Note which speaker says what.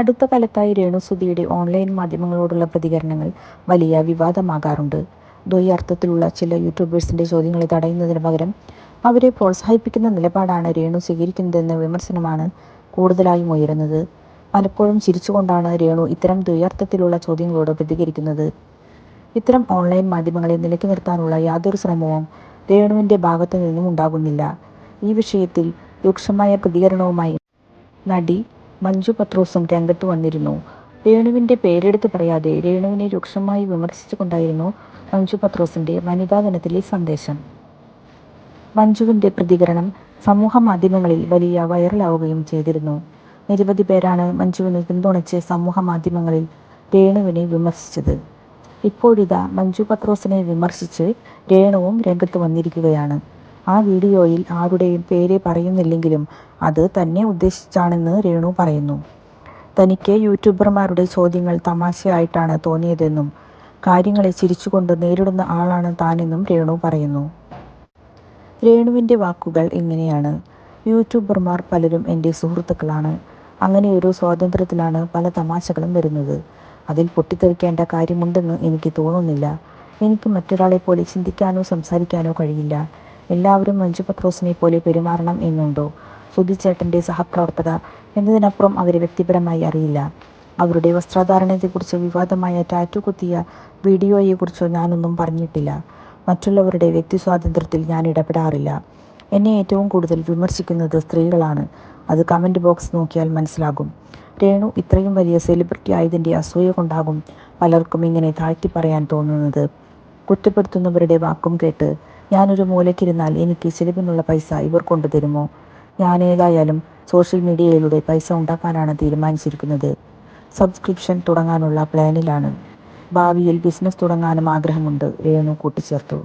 Speaker 1: അടുത്ത കാലത്തായി രേണുസുധിയുടെ ഓൺലൈൻ മാധ്യമങ്ങളോടുള്ള പ്രതികരണങ്ങൾ വലിയ വിവാദമാകാറുണ്ട്. ദ്വയാർത്ഥത്തിലുള്ള ചില യൂട്യൂബേഴ്സിന്റെ ചോദ്യങ്ങളെ തടയുന്നതിന് പകരം അവരെ പ്രോത്സാഹിപ്പിക്കുന്ന നിലപാടാണ് രേണു സ്വീകരിക്കുന്നതെന്ന വിമർശനമാണ് കൂടുതലായും ഉയരുന്നത്. പലപ്പോഴും ചിരിച്ചുകൊണ്ടാണ് രേണു ഇത്തരം ദ്വയാർത്ഥത്തിലുള്ള ചോദ്യങ്ങളോട് പ്രതികരിക്കുന്നത്. ഇത്തരം ഓൺലൈൻ മാധ്യമങ്ങളെ നിലയ്ക്ക് നിർത്താനുള്ള യാതൊരു ശ്രമവും രേണുവിന്റെ ഭാഗത്തു നിന്നും ഉണ്ടാകുന്നില്ല. ഈ വിഷയത്തിൽ രൂക്ഷമായ പ്രതികരണവുമായി നടി മഞ്ജു പത്രോസും രംഗത്തു വന്നിരുന്നു. രേണുവിന്റെ പേരെടുത്ത് പറയാതെ രേണുവിനെ രൂക്ഷമായി വിമർശിച്ചുകൊണ്ടായിരുന്നു മഞ്ജു പത്രോസിന്റെ വനിതാ ദിനത്തിലെ സന്ദേശം. മഞ്ജുവിന്റെ പ്രതികരണം സമൂഹ മാധ്യമങ്ങളിൽ വലിയ വൈറലാവുകയും ചെയ്തിരുന്നു. നിരവധി പേരാണ് മഞ്ജുവിനെ പിന്തുണച്ച് സമൂഹ മാധ്യമങ്ങളിൽ രേണുവിനെ വിമർശിച്ചത്. ഇപ്പോഴിതാ മഞ്ജു പത്രോസിനെ വിമർശിച്ച് രേണുവും രംഗത്ത് വന്നിരിക്കുകയാണ്. ആ വീഡിയോയിൽ ആരുടെയും പേര് പറയുന്നില്ലെങ്കിലും അത് തന്നെ ഉദ്ദേശിച്ചാണെന്ന് രേണു പറയുന്നു. തനിക്ക് യൂട്യൂബർമാരുടെ ചോദ്യങ്ങൾ തമാശയായിട്ടാണ് തോന്നിയതെന്നും കാര്യങ്ങളെ ചിരിച്ചുകൊണ്ട് നേരിടുന്ന ആളാണ് താനെന്നും രേണു പറയുന്നു. രേണുവിന്റെ വാക്കുകൾ ഇങ്ങനെയാണ്: യൂട്യൂബർമാർ പലരും എൻ്റെ സുഹൃത്തുക്കളാണ്. അങ്ങനെയൊരു സ്വാതന്ത്ര്യത്തിലാണ് പല തമാശകളും വരുന്നത്. അതിൽ പൊട്ടിത്തെറിക്കേണ്ട കാര്യമുണ്ടെന്ന് എനിക്ക് തോന്നുന്നില്ല. എനിക്ക് മറ്റൊരാളെ പോലെ ചിന്തിക്കാനോ സംസാരിക്കാനോ കഴിയില്ല. എല്ലാവരും മഞ്ജു പത്രോസിനെ പോലെ പെരുമാറണം എന്നുണ്ടോ? സുധിച്ചേട്ടൻ്റെ സഹപ്രവർത്തക എന്നതിനപ്പുറം അവരെ വ്യക്തിപരമായി അറിയില്ല. അവരുടെ വസ്ത്രധാരണത്തെക്കുറിച്ചോ വിവാദമായ ടാറ്റു കുത്തിയ വീഡിയോയെക്കുറിച്ചോ ഞാനൊന്നും പറഞ്ഞിട്ടില്ല. മറ്റുള്ളവരുടെ വ്യക്തിസ്വാതന്ത്ര്യത്തിൽ ഞാൻ ഇടപെടാറില്ല. എന്നെ ഏറ്റവും കൂടുതൽ വിമർശിക്കുന്നത് സ്ത്രീകളാണ്. അത് കമന്റ് ബോക്സ് നോക്കിയാൽ മനസ്സിലാകും. രേണു ഇത്രയും വലിയ സെലിബ്രിറ്റി ആയതിൻ്റെ അസൂയ കൊണ്ടാകും പലർക്കും ഇങ്ങനെ താഴ്ത്തി പറയാൻ തോന്നുന്നത്. കുറ്റപ്പെടുത്തുന്നവരുടെ വാക്കും കേട്ട് ഞാനൊരു മൂലയ്ക്കിരുന്നാൽ എനിക്ക് ചിലവിനുള്ള പൈസ ഇവർ കൊണ്ടുതരുമോ? ഞാനേതായാലും സോഷ്യൽ മീഡിയയിലൂടെ പൈസ ഉണ്ടാക്കാനാണ് തീരുമാനിച്ചിരിക്കുന്നത്. സബ്സ്ക്രിപ്ഷൻ തുടങ്ങാനുള്ള പ്ലാനിലാണ്. ഭാവിയിൽ ബിസിനസ് തുടങ്ങാനും ആഗ്രഹമുണ്ട്, രേണു കൂട്ടിച്ചേർത്തു.